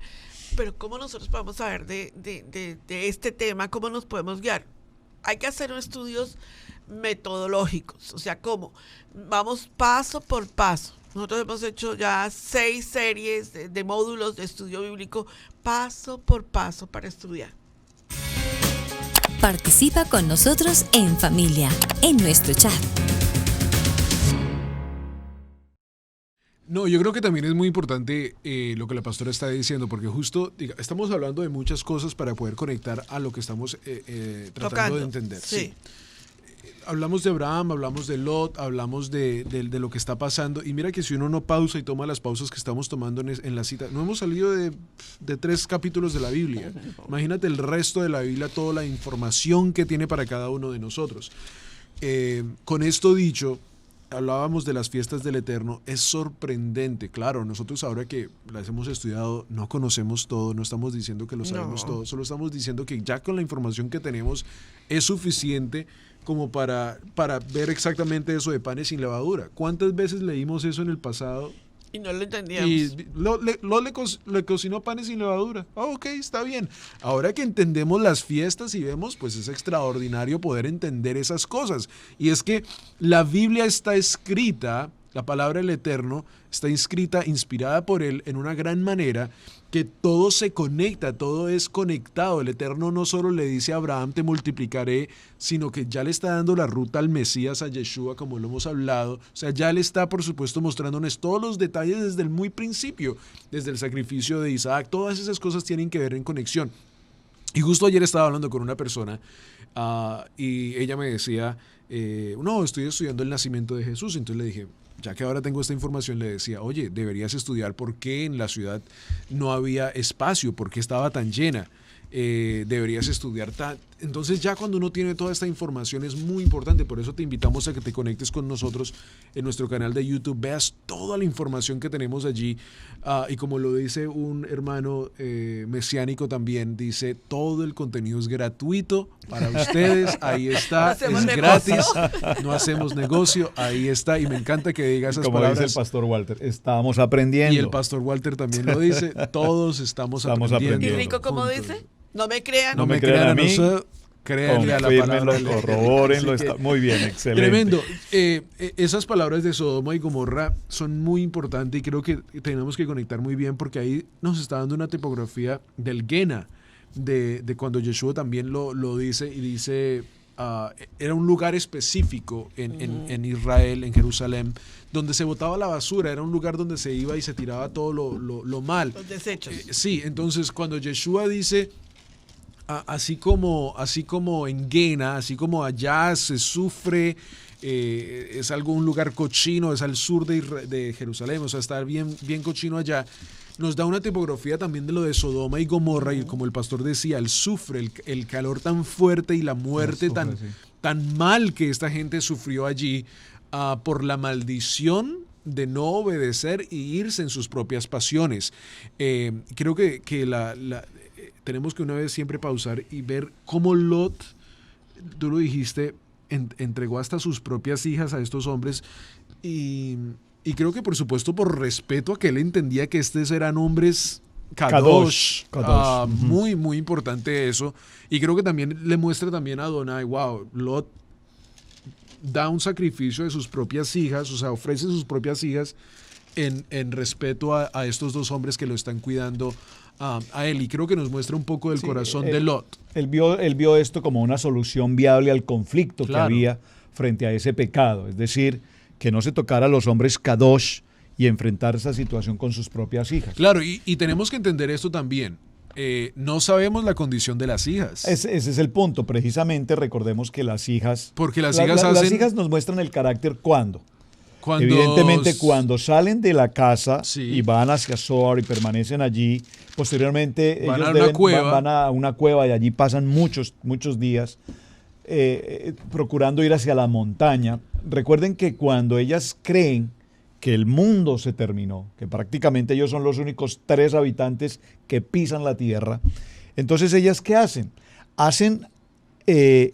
pero ¿cómo nosotros podemos saber de este tema? ¿Cómo nos podemos guiar? Hay que hacer estudios metodológicos. O sea, ¿cómo? Vamos paso por paso. Nosotros hemos hecho ya 6 series de módulos de estudio bíblico, paso por paso, para estudiar. Participa con nosotros en familia, en nuestro chat. No, yo creo que también es muy importante lo que la pastora está diciendo, porque justo estamos hablando de muchas cosas para poder conectar a lo que estamos tratando de entender. Sí. Hablamos de Abraham, hablamos de Lot, hablamos de lo que está pasando. Y mira que si uno no pausa y toma las pausas que estamos tomando en la cita, no hemos salido de 3 capítulos de la Biblia. Imagínate el resto de la Biblia, toda la información que tiene para cada uno de nosotros. Con esto dicho, hablábamos de las fiestas del Eterno. Es sorprendente. Claro, nosotros ahora que las hemos estudiado no conocemos todo, no estamos diciendo que lo sabemos todo, solo estamos diciendo que ya con la información que tenemos es suficiente como para ver exactamente eso de panes sin levadura. ¿Cuántas veces leímos eso en el pasado? Y no lo entendíamos. Y le cocinó panes sin levadura. Ok, está bien. Ahora que entendemos las fiestas y vemos, pues es extraordinario poder entender esas cosas. Y es que la Biblia está escrita, la palabra del Eterno está escrita, inspirada por Él en una gran manera, que todo se conecta, todo es conectado. El Eterno no solo le dice a Abraham, te multiplicaré, sino que ya le está dando la ruta al Mesías, a Yeshua, como lo hemos hablado. O sea, ya le está, por supuesto, mostrándonos todos los detalles desde el muy principio, desde el sacrificio de Isaac. Todas esas cosas tienen que ver en conexión. Y justo ayer estaba hablando con una persona y ella me decía, no, estoy estudiando el nacimiento de Jesús. Entonces le dije, ya que ahora tengo esta información, le decía, oye, deberías estudiar por qué en la ciudad no había espacio, por qué estaba tan llena. Deberías estudiar entonces ya cuando uno tiene toda esta información es muy importante, por eso te invitamos a que te conectes con nosotros en nuestro canal de YouTube, veas toda la información que tenemos allí y como lo dice un hermano mesiánico también, dice todo el contenido es gratuito para ustedes, ahí está, es gratis, no hacemos negocio, ahí está, y me encanta que diga esas como palabras. Como dice el pastor Walter, estamos aprendiendo. Y el pastor Walter también lo dice, todos estamos aprendiendo. ¿Y Rico cómo dice? No me crean. No me crean a mí. Créanle a la palabra. Corrobórenlo. Muy bien, excelente. Tremendo. Esas palabras de Sodoma y Gomorra son muy importantes y creo que tenemos que conectar muy bien porque ahí nos está dando una tipografía del Gena, de cuando Yeshua también lo dice y dice, era un lugar específico en Israel, en Jerusalén, donde se botaba la basura, era un lugar donde se iba y se tiraba todo lo mal. Los desechos. Sí, entonces cuando Yeshua dice, así como en Gena, así como allá se sufre, es un lugar cochino, es al sur de Jerusalén, o sea, está bien cochino allá, nos da una tipografía también de lo de Sodoma y Gomorra, y como el pastor decía, el sufre, el calor tan fuerte y la muerte tan mal que esta gente sufrió allí por la maldición de no obedecer y irse en sus propias pasiones. Creo que tenemos que una vez siempre pausar y ver cómo Lot, tú lo dijiste, entregó hasta sus propias hijas a estos hombres y creo que por supuesto por respeto a que él entendía que estos eran hombres Kadosh. Muy, muy importante eso. Y creo que también le muestra también a Adonai, wow, Lot da un sacrificio de sus propias hijas, o sea, ofrece sus propias hijas en respeto a estos dos hombres que lo están cuidando a él, y creo que nos muestra un poco del corazón de Lot. Él vio esto como una solución viable al conflicto que había frente a ese pecado, es decir, que no se tocara a los hombres Kadosh y enfrentar esa situación con sus propias hijas. Claro, y tenemos que entender esto también. No sabemos la condición de las hijas. Ese es el punto. Precisamente recordemos que las hijas... Porque las hijas nos muestran el carácter ¿cuándo? Evidentemente cuando salen de la casa y van hacia Zoar y permanecen allí, posteriormente van a una cueva y allí pasan muchos días procurando ir hacia la montaña. Recuerden que cuando ellas creen que el mundo se terminó, que prácticamente ellos son los únicos 3 habitantes que pisan la tierra, entonces ellas ¿qué hacen? Hacen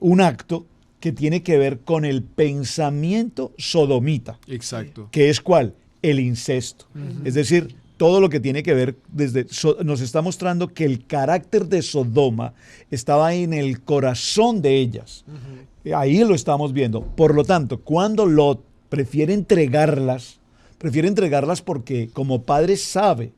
un acto que tiene que ver con el pensamiento sodomita. Exacto. ¿Que es cuál? El incesto. Es decir, todo lo que tiene que ver, nos está mostrando que el carácter de Sodoma estaba en el corazón de ellas. Ahí lo estamos viendo. Por lo tanto, cuando Lot prefiere entregarlas porque como padre sabe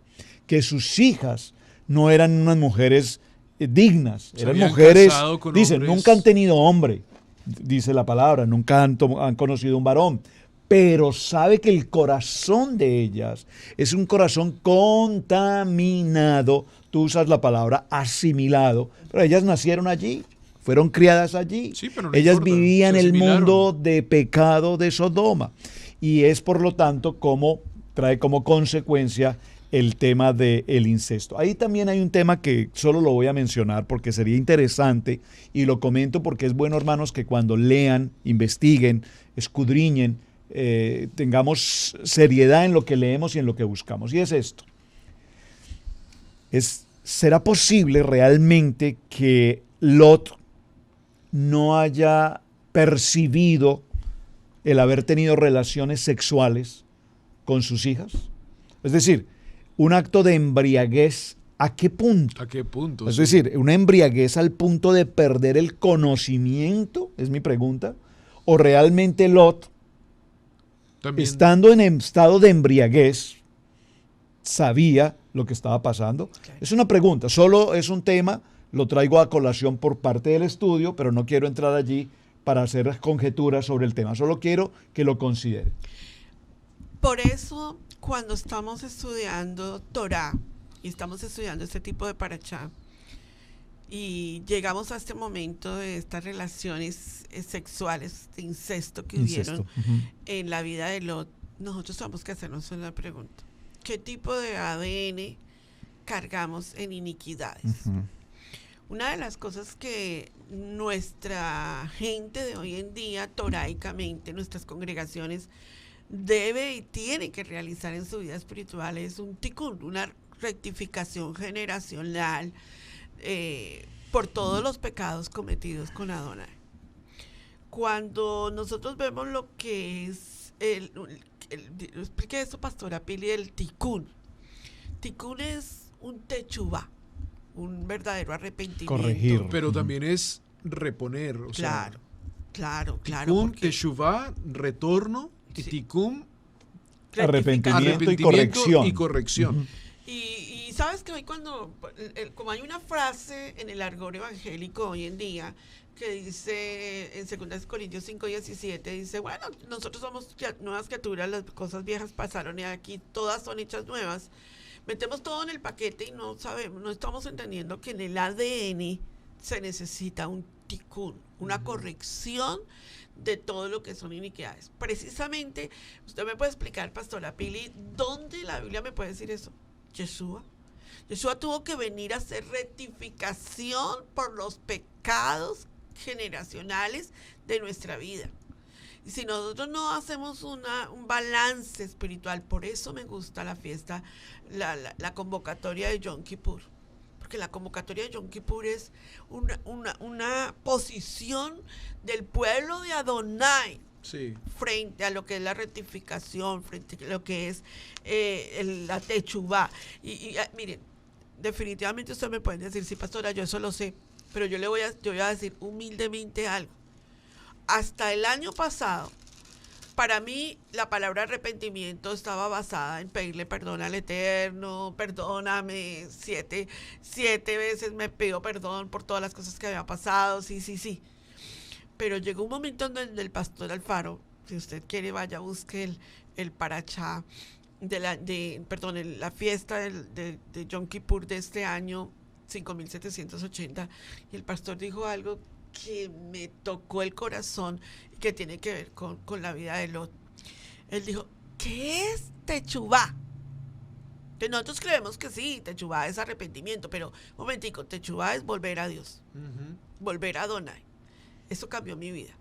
que sus hijas no eran unas mujeres dignas, eran mujeres, dicen, nunca han tenido hombre, dice la palabra, nunca han conocido un varón, pero sabe que el corazón de ellas es un corazón contaminado. Tú usas la palabra asimilado, pero ellas nacieron allí, fueron criadas allí. Sí, pero no ellas importa, vivían se el asimilaron. mundo de pecado de Sodoma. Y es por lo tanto como trae como consecuencia el tema del incesto. Ahí también hay un tema que solo lo voy a mencionar porque sería interesante y lo comento porque es bueno, hermanos, que cuando lean, investiguen, escudriñen, tengamos seriedad en lo que leemos y en lo que buscamos. Y es esto. ¿Será posible realmente que Lot no haya percibido el haber tenido relaciones sexuales con sus hijas? Es decir, un acto de embriaguez, ¿a qué punto? ¿A qué punto? Es Sí. decir, una embriaguez al punto de perder el conocimiento, es mi pregunta, o realmente Lot, También, estando en estado de embriaguez, sabía lo que estaba pasando. Claro. Es una pregunta, solo es un tema, lo traigo a colación por parte del estudio, pero no quiero entrar allí para hacer conjeturas sobre el tema, solo quiero que lo considere. Por eso, cuando estamos estudiando Torah y estamos estudiando este tipo de parachá y llegamos a este momento de estas relaciones sexuales de incesto que hubieron Ujú. en la vida de Lot, nosotros tenemos que hacernos una pregunta. ¿Qué tipo de ADN cargamos en iniquidades? Ujú. Una de las cosas que nuestra gente de hoy en día, toraicamente, nuestras congregaciones, debe y tiene que realizar en su vida espiritual es un tikkun, una rectificación generacional por todos los pecados cometidos con Adonai. Cuando nosotros vemos lo que es explique eso, pastora Pili, el tikkun. Tikkun es un techubá, un verdadero arrepentimiento. Corregir. pero también es reponer. O Claro, claro, sea, claro. tikkun, porque teshuvá, retorno, y Sí. tikkun, Arrepentimiento y arrepentimiento y corrección. corrección. Ujú. Y sabes que hoy cuando, como hay una frase en el argot evangélico hoy en día que dice en 2 Corintios 5:17, dice, bueno, nosotros somos nuevas criaturas, las cosas viejas pasaron y aquí todas son hechas nuevas. Metemos todo en el paquete y no sabemos, no estamos entendiendo que en el ADN se necesita un tikkun, una corrección de todo lo que son iniquidades. Precisamente, usted me puede explicar, pastora Pili, ¿dónde la Biblia me puede decir eso? Yeshua. Yeshua tuvo que venir a hacer rectificación por los pecados generacionales de nuestra vida. Y si nosotros no hacemos un balance espiritual, por eso me gusta la fiesta, la convocatoria de Yom Kippur. Porque la convocatoria de Yom Kippur es una posición del pueblo de Adonai Sí. frente a lo que es la rectificación, frente a lo que es la techubá. Miren, definitivamente ustedes me pueden decir, sí, pastora, yo eso lo sé, pero yo voy a decir humildemente algo. Hasta el año pasado, para mí la palabra arrepentimiento estaba basada en pedirle perdón al Eterno, perdóname, siete veces me pido perdón por todas las cosas que había pasado, sí. Pero llegó un momento en donde el pastor Alfaro, si usted quiere vaya, busque el parachá la fiesta de Yom Kippur de este año 5780, y el pastor dijo algo que me tocó el corazón y que tiene que ver con la vida de Lot. Él dijo, ¿qué es techubá? Que nosotros creemos que sí, techubá es arrepentimiento, pero un momentico, techubá es volver a Dios, volver a Adonai. Eso cambió mi vida.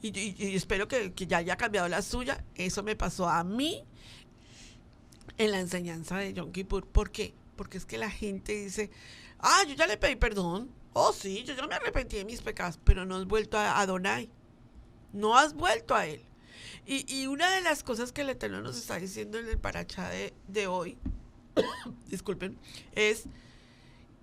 Y espero que ya haya cambiado la suya. Eso me pasó a mí en la enseñanza de Yom Kippur. ¿Por qué? Porque es que la gente dice, yo ya le pedí perdón. Oh, sí, yo ya me arrepentí de mis pecados, pero no has vuelto a Adonai. No has vuelto a Él. Y una de las cosas que el Eterno nos está diciendo en el parachá de hoy, disculpen, es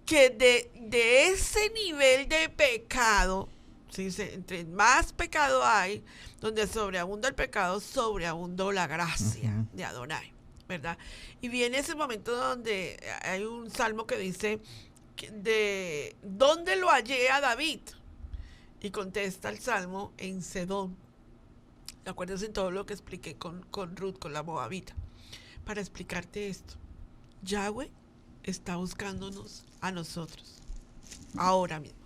que de ese nivel de pecado, ¿sí? Entre más pecado hay, donde sobreabunda el pecado, sobreabundó la gracia de Adonai, ¿verdad? Y viene ese momento donde hay un salmo que dice, ¿dónde lo hallé a David? Y contesta el salmo, en Sedón. Acuérdense en todo lo que expliqué con Ruth, con la moabita. Para explicarte esto, Yahweh está buscándonos a nosotros, ahora mismo.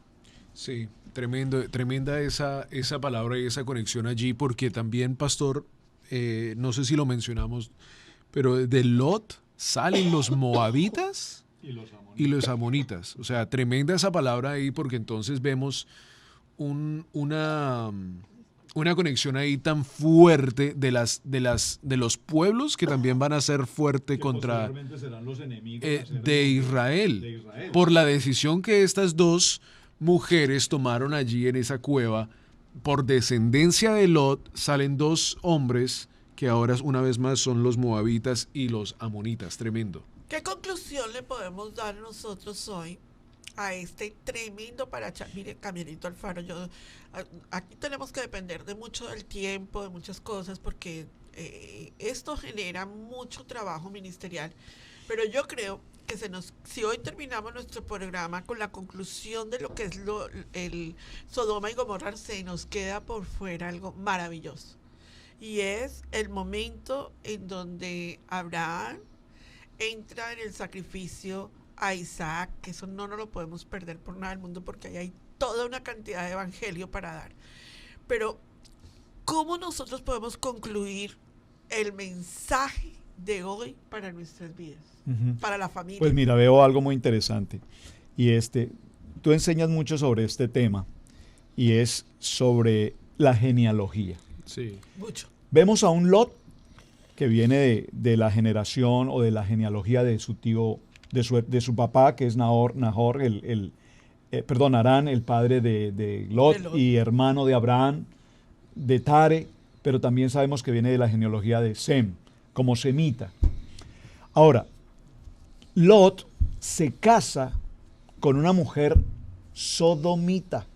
Sí, tremenda esa palabra y esa conexión allí, porque también, pastor, no sé si lo mencionamos, pero de Lot salen los moabitas y los amonitas. O sea, tremenda esa palabra ahí, porque entonces vemos una conexión ahí tan fuerte de los pueblos que también van a ser fuerte contra serán los enemigos de Israel, por la decisión que estas dos mujeres tomaron allí en esa cueva. Por descendencia de Lot salen dos hombres que ahora una vez más son los moabitas y los amonitas. Tremendo. ¿Qué conclusión le podemos dar nosotros hoy a este tremendo paracha? Mire, Camionito Alfaro, aquí tenemos que depender de mucho del tiempo, de muchas cosas, porque esto genera mucho trabajo ministerial. Pero yo creo que si hoy terminamos nuestro programa con la conclusión de lo que es el Sodoma y Gomorra, se nos queda por fuera algo maravilloso. Y es el momento en donde Abraham entra en el sacrificio a Isaac, que eso no nos lo podemos perder por nada del mundo, porque ahí hay toda una cantidad de evangelio para dar. Pero, ¿cómo nosotros podemos concluir el mensaje de hoy para nuestras vidas, para la familia? Pues mira, veo algo muy interesante. Y tú enseñas mucho sobre este tema, y es sobre la genealogía. Sí. Mucho. Vemos a un Lot que viene de la generación o de la genealogía de su tío, de su papá, que es Nahor, Harán, el padre de Lot y hermano de Abraham, de Tare, pero también sabemos que viene de la genealogía de Sem, como semita. Ahora, Lot se casa con una mujer sodomita.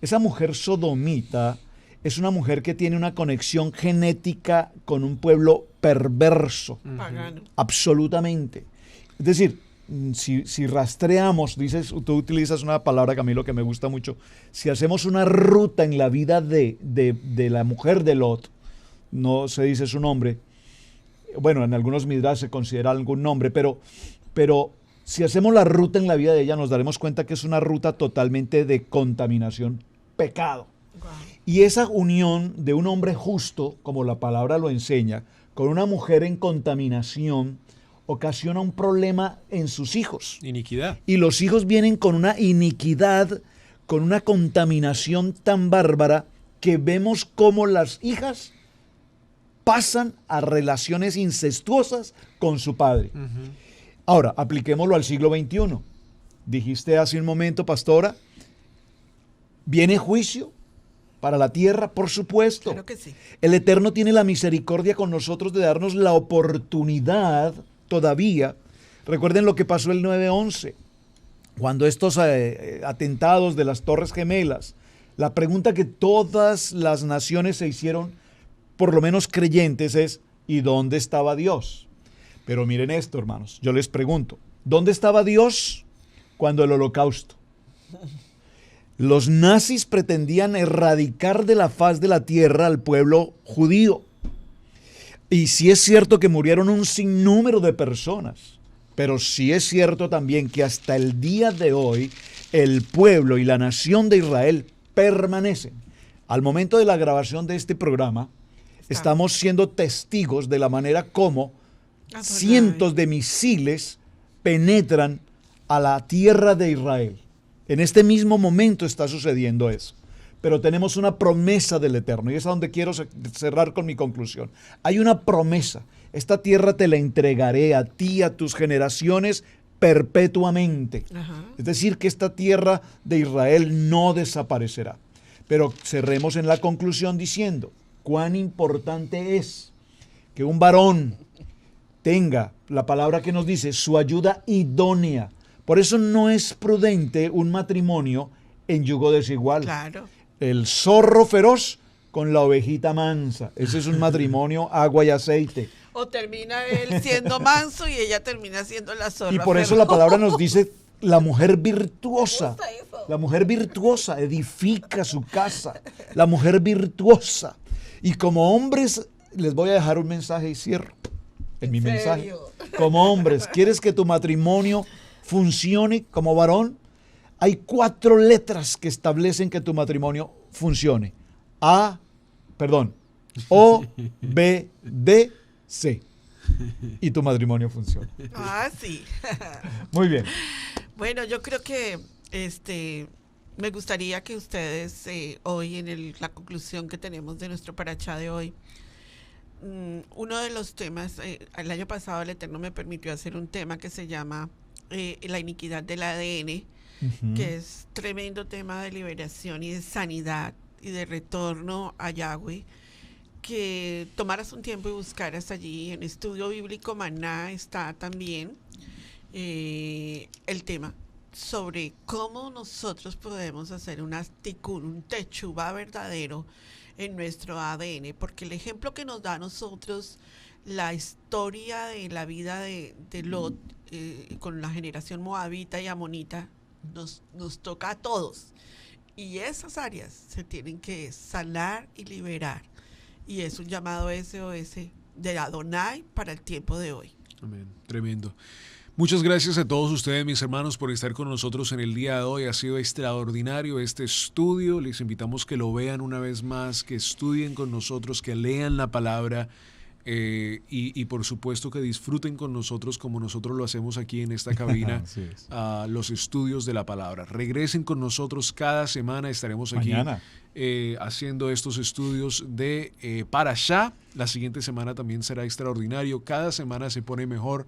Esa mujer sodomita es una mujer que tiene una conexión genética con un pueblo perverso. Pagano. Absolutamente. Es decir, si rastreamos, tú utilizas una palabra, Camilo, que me gusta mucho. Si hacemos una ruta en la vida de la mujer de Lot, no se dice su nombre, bueno, en algunos midrash se considera algún nombre, pero si hacemos la ruta en la vida de ella, nos daremos cuenta que es una ruta totalmente de contaminación, pecado. Wow. Y esa unión de un hombre justo, como la palabra lo enseña, con una mujer en contaminación, ocasiona un problema en sus hijos. Iniquidad. Y los hijos vienen con una iniquidad, con una contaminación tan bárbara, que vemos cómo las hijas pasan a relaciones incestuosas con su padre. Ahora, apliquémoslo al siglo XXI. Dijiste hace un momento, pastora, ¿viene juicio para la tierra? Por supuesto. Claro que sí. El Eterno tiene la misericordia con nosotros de darnos la oportunidad todavía. Recuerden lo que pasó el 9/11, cuando estos atentados de las Torres Gemelas, la pregunta que todas las naciones se hicieron, por lo menos creyentes, es ¿y dónde estaba Dios? Pero miren esto, hermanos, yo les pregunto, ¿dónde estaba Dios cuando el Holocausto? Los nazis pretendían erradicar de la faz de la tierra al pueblo judío. Y sí es cierto que murieron un sinnúmero de personas, pero sí es cierto también que hasta el día de hoy el pueblo y la nación de Israel permanecen. Al momento de la grabación de este programa, estamos siendo testigos de la manera como cientos de misiles penetran a la tierra de Israel. En este mismo momento está sucediendo eso. Pero tenemos una promesa del Eterno, y es a donde quiero cerrar con mi conclusión. Hay una promesa. Esta tierra te la entregaré a ti, a tus generaciones, perpetuamente. Ajá. Es decir, que esta tierra de Israel no desaparecerá. Pero cerremos en la conclusión diciendo cuán importante es que un varón tenga, la palabra que nos dice, su ayuda idónea. Por eso no es prudente un matrimonio en yugo desigual. Claro. El zorro feroz con la ovejita mansa. Ese es un matrimonio agua y aceite. O termina él siendo manso y ella termina siendo la zorra. Y por eso la palabra nos dice la mujer virtuosa. La mujer virtuosa edifica su casa. La mujer virtuosa. Y como hombres, les voy a dejar un mensaje y cierro en mi mensaje. Como hombres, ¿quieres que tu matrimonio funcione como varón? Hay 4 letras que establecen que tu matrimonio funcione. O, B, D, C. Y tu matrimonio funciona. Ah, sí. Muy bien. Bueno, yo creo que me gustaría que ustedes hoy, la conclusión que tenemos de nuestro Parachá de hoy, uno de los temas, el año pasado el Eterno me permitió hacer un tema que se llama la iniquidad del ADN, que es tremendo tema de liberación y de sanidad y de retorno a Yahweh, que tomaras un tiempo y buscaras allí. En Estudio Bíblico Maná está también el tema sobre cómo nosotros podemos hacer un tikkun, un techuvá verdadero en nuestro ADN, porque el ejemplo que nos da a nosotros la historia de la vida de Lot con la generación moabita y amonita nos toca a todos, y esas áreas se tienen que sanar y liberar, y es un llamado SOS de Adonai para el tiempo de hoy. Amén. Tremendo. Muchas gracias a todos ustedes, mis hermanos, por estar con nosotros en el día de hoy. Ha sido extraordinario este estudio. Les invitamos que lo vean una vez más, que estudien con nosotros, que lean la palabra y por supuesto que disfruten con nosotros como nosotros lo hacemos aquí en esta cabina, los estudios de la palabra. Regresen con nosotros cada semana. Estaremos aquí haciendo estos estudios de Parashá. La siguiente semana también será extraordinario. Cada semana se pone mejor.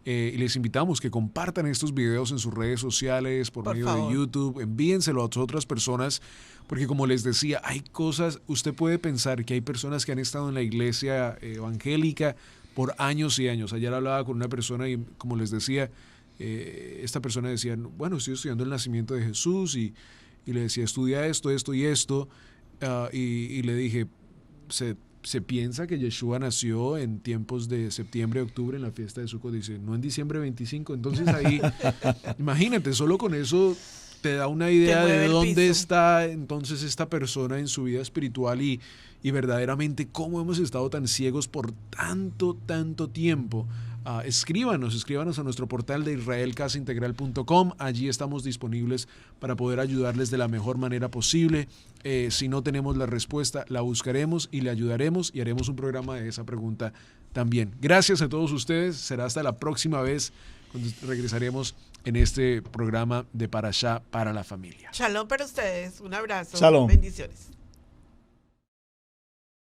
Y les invitamos que compartan estos videos en sus redes sociales, por medio de YouTube, envíenselo a otras personas, porque como les decía, hay cosas, usted puede pensar que hay personas que han estado en la iglesia evangélica por años y años. Ayer hablaba con una persona y como les decía, esta persona decía, bueno, estoy estudiando el nacimiento de Jesús y le decía, estudia esto, esto y esto, y le dije, se piensa que Yeshua nació en tiempos de septiembre, octubre, en la fiesta de Sukkot. Dice, no en diciembre 25. Entonces ahí, imagínate, solo con eso te da una idea de dónde está entonces esta persona en su vida espiritual y verdaderamente cómo hemos estado tan ciegos por tanto tiempo. Escríbanos a nuestro portal de israelcasaintegral.com. Allí estamos disponibles para poder ayudarles de la mejor manera posible. Si no tenemos la respuesta, la buscaremos y le ayudaremos y haremos un programa de esa pregunta también. Gracias a todos ustedes. Será hasta la próxima vez cuando regresaremos en este programa de Parashá para la familia. Shalom para ustedes. Un abrazo. Shalom. Bendiciones.